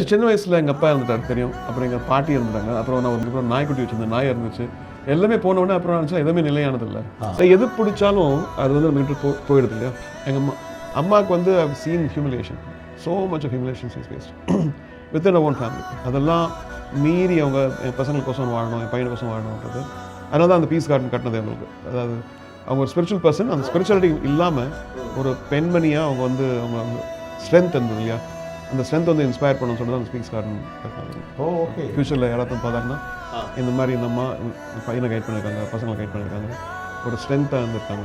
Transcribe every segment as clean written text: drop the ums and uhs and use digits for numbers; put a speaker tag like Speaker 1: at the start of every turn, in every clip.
Speaker 1: சின்ன வயசில் எங்கள் அப்பா இருந்துட்டார் தெரியும். அப்புறம் எங்கள் பாட்டி இருந்தாங்க. அப்புறம் நான் அதுக்கப்புறம் நாய்க்குட்டி வச்சிருந்தேன், நாய் இருந்துச்சு. எல்லாமே போனவுடனே அப்புறம் நினச்சா எதுவுமே நிலையானது இல்லை. எது பிடிச்சாலும் அது வந்து நம்ம கிட்ட போயிடுது இல்லையா. எங்கள் அம்மாவுக்கு வந்து I've seen humiliation, so much of humiliation is faced within our own family. அதெல்லாம் மீறி அவங்க என் பசங்களுக்கோசம் வாழணும், என் பையனுக்கோசம் வாழணுன்றது. அதனால தான் அந்த பீஸ் கார்டன் கட்டினது எங்களுக்கு. அதாவது அவங்க ஒரு ஸ்பிரிச்சுவல் பர்சன், அந்த ஸ்பிரிச்சுவாலிட்டி இல்லாமல் ஒரு பெண்மணியாக அவங்க வந்து அவங்க ஸ்ட்ரென்த் இருந்தது இல்லையா. அந்த ஸ்ட்ரென்த் வந்து இன்ஸ்பயர் பண்ணணும்னு சொல்லி தான் ஸ்பீக்ஸ் கார்டன்.
Speaker 2: ஓகே.
Speaker 1: ஃபியூச்சரில் யாராவது பார்த்தாங்கன்னா இந்த மாதிரி இந்த அம்மா பையனை கைட் பண்ணியிருக்காங்க, பசங்களை கைட் பண்ணியிருக்காங்க, ஒரு ஸ்ட்ரென்த்தாக இருந்திருக்காங்க.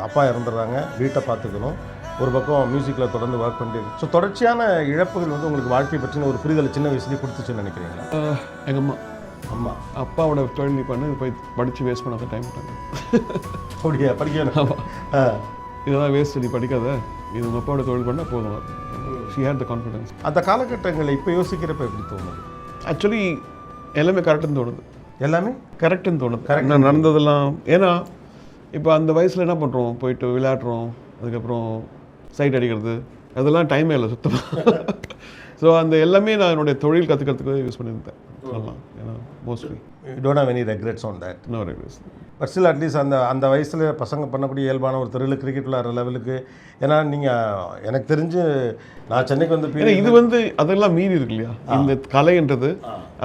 Speaker 2: அப்பா இறந்துடுறாங்க, வீட்டை பார்த்துக்கணும், ஒரு பக்கம் மியூசிக்கில் தொடர்ந்து ஒர்க் பண்ணிட்டு. ஸோ தொடர்ச்சியான இழப்புகள் வந்து உங்களுக்கு வாழ்க்கை பற்றின ஒரு புரிதல் சின்ன வயசுலேயே கொடுத்துச்சுன்னு நினைக்கிறீங்களா?
Speaker 1: எங்கள்
Speaker 2: அம்மா
Speaker 1: அப்பாவோட தொழில் பண்ணி போய் படித்து வேஸ்ட் பண்ணாத டைம் விட்டாங்க.
Speaker 2: அப்படியா? படிக்கணும்.
Speaker 1: ஆமாம், இதெல்லாம் வேஸ்ட், நீ படிக்காத, இது உங்கள் அப்பாவோட தொழில் பண்ணால் போதும். She had the confidence.
Speaker 2: அந்த காலகட்டங்களை இப்போ யோசிக்கிறப்ப எப்படி தோணுது?
Speaker 1: ஆக்சுவலி எல்லாமே கரெக்டுன்னு தோணுது.
Speaker 2: எல்லாமே
Speaker 1: கரெக்டுன்னு தோணுது. கரெக்டாக நடந்ததெல்லாம். ஏன்னா இப்போ அந்த வயசில் என்ன பண்ணுறோம், போயிட்டு விளையாடுறோம், அதுக்கப்புறம் சைட் அடிக்கிறது, அதெல்லாம் டைமே இல்லை சுத்தமாக. ஸோ அந்த எல்லாமே நான் என்னுடைய தொழில் கற்றுக்கிறதுக்கு யூஸ் பண்ணியிருந்தேன் சொல்லலாம். ஏன்னா mostly
Speaker 2: you don't have any regrets on that?
Speaker 1: No regrets.
Speaker 2: But still at least அந்த வயசில் பசங்க பண்ணக்கூடிய இயல்பான ஒரு தெருவில் கிரிக்கெட் விளையாடுற லெவலுக்கு. ஏன்னா நீங்கள் எனக்கு தெரிஞ்சு நான் சென்னைக்கு வந்து
Speaker 1: இது வந்து அதெல்லாம் மீறி இருக்கு இல்லையா, இந்த கலைன்றது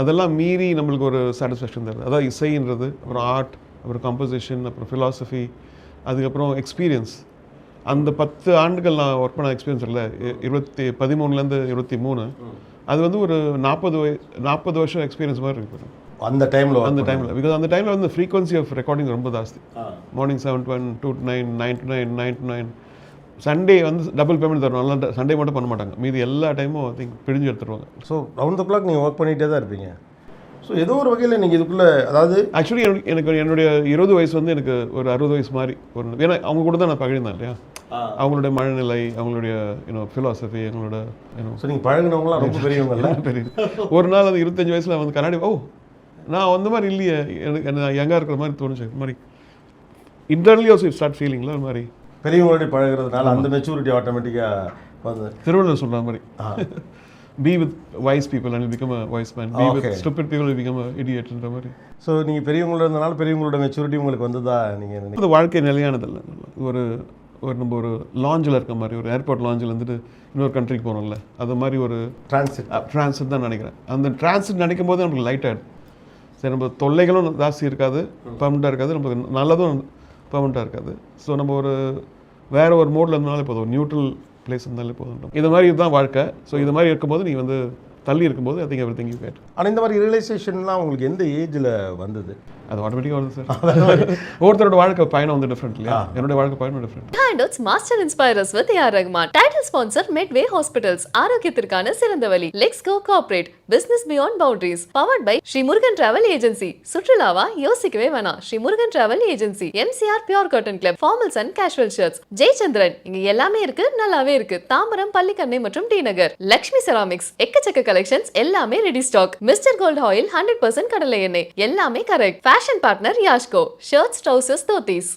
Speaker 1: அதெல்லாம் மீறி நம்மளுக்கு ஒரு சாட்டிஸ்ஃபேக்ஷன் தருது. அதாவது இசைன்றது, அப்புறம் ஆர்ட், அப்புறம் கம்போசிஷன், அப்புறம் ஃபிலாசபி, அதுக்கப்புறம் எக்ஸ்பீரியன்ஸ். அந்த 10 ஆண்டுகள் நான் ஒர்க் பண்ண எக்ஸ்பீரியன்ஸ் இல்லை, 13லேருந்து 23, அது வந்து ஒரு 40 வருஷம் எக்ஸ்பீரியன்ஸ் மாதிரி இருக்கு
Speaker 2: அந்த டைமில்.
Speaker 1: பிகாஸ் அந்த டைமில் வந்து ஃப்ரீக்வன்சி ஆஃப் ரெக்கார்டிங் ரொம்ப ஜாஸ்தி. Morning 7 to 1, 2 to 9, 9 to 9, 9 to 9. Sunday வந்து டபுள் பேமெண்ட் தரணும். நல்லா சண்டே மட்டும் பண்ண மாட்டாங்க, மீதி எல்லா டைமும் ஐ திங்க் பிடிஞ்சு எடுத்துருவாங்க.
Speaker 2: ஸோ ரவுண்ட் த கிளாக் நீங்கள் ஒர்க் பண்ணிகிட்டே தான் இருப்பீங்க. ஸோ ஏதோ ஒரு வகையில் நீங்கள் இதுக்குள்ளே, அதாவது
Speaker 1: ஆக்சுவலி எனக்கு என்னுடைய 20 வயசு வந்து எனக்கு ஒரு 60 வயசு மாதிரி ஒரு, ஏன்னா அவங்க கூட தான் நான் பகிர்ந்தேன் இல்லையா. அவங்களுடைய மனநிலை, அவங்களுடைய ஃபிலாசபி, அவங்களோட
Speaker 2: ஸோ நீங்கள் பழகினவங்களாம் ரொம்ப பெரியவங்கல்ல.
Speaker 1: பெரிய ஒரு நாள் அது 25 வயசில் வந்து கண்ணாடி, ஓ நான் அந்த மாதிரி இல்லையே, எனக்கு யங்காக இருக்கிற மாதிரி தோணுச்சு. இது மாதிரி இன்டர்னலி ஆல்சோ ஸ்டார்ட் ஃபீலிங்ல ஒரு மாதிரி
Speaker 2: பெரியவங்களோட பழகிறதுனால அந்த மெச்சூரிட்டி ஆட்டோமேட்டிக்காக வந்து
Speaker 1: திருவள்ளுவர் சொல்கிற மாதிரி be with wise people and you'll become a wise man. Be with stupid people and you'll become an idiot ன்ற மாதிரி.
Speaker 2: ஸோ நீங்கள் பெரியவங்களோட இருந்தனால பெரியவங்களோட மெச்சூரிட்டி உங்களுக்கு வந்ததா நீங்கள் நினைக்கிறீங்க?
Speaker 1: அது வாழ்க்கை நிலையானதில்லை. நம்ம ஒரு லாஞ்சில் இருக்க மாதிரி, ஒரு ஏர்போர்ட் லாஞ்சில் வந்துட்டு இன்னொரு கண்ட்ரிக்கு போகிறோம்ல, அது மாதிரி ஒரு டிரான்சிட் தான் நினைக்கிறேன். அந்த டிரான்சிட் நினைக்கும் போது நமக்கு லைட் ஆகிடும். சரி, நம்ம தொல்லைகளும் ஜாஸ்தி இருக்காது, பர்மனெண்ட்டாக இருக்காது, நமக்கு நல்லதும் பர்மனெண்ட்டாக இருக்காது. ஸோ நம்ம ஒரு வேறு ஒரு மோடில் இருந்தாலே போதும், நியூட்ரல் பிளேஸ் இருந்தாலே போதும். இது மாதிரி இதுதான் வாழ்க்கை. ஸோ இது மாதிரி இருக்கும்போது நீ வந்து தள்ளி இருக்கும்போது I think everything you get.
Speaker 2: ஆனால் இந்த மாதிரி ரியலைசேஷன்லாம் உங்களுக்கு எந்த ஏஜில் வந்தது?
Speaker 1: அது ஆட்டோமேட்டிக்காக வருது சார். ஒவ்வொருத்தரோட வாழ்க்கை பயணம் வந்து டிஃப்ரெண்ட் இல்லையா. என்னோட வாழ்க்கை பயணம் different.
Speaker 3: Hands master inspirers with AR Rahman. Title sponsor Medway hospitals. ஆரோக்கியத்திற்கான சிறந்த வழி. Let's go cooperate. Business beyond boundaries. Powered by Sri Murugan travel agency. சுற்றுலாவா யோசிக்கவே வேணாம். Sri Murugan travel agency. MCR pure cotton club. Formals and casual shirts. Jayachandran. இங்க எல்லாமே இருக்கு, நல்லாவே இருக்கு. தாம்பரம், பள்ளிக்கண்ணை மற்றும் டி நகர். லக்ஷ்மி செராமிக்ஸ். எக்கச்சக்க கலெக்ஷன்ஸ், எல்லாமே ready stock. Mister gold oil 100% கடலை எண்ணெய், எல்லாமே correct. Fashion partner Yashco. Shirts, trousers, dhotis.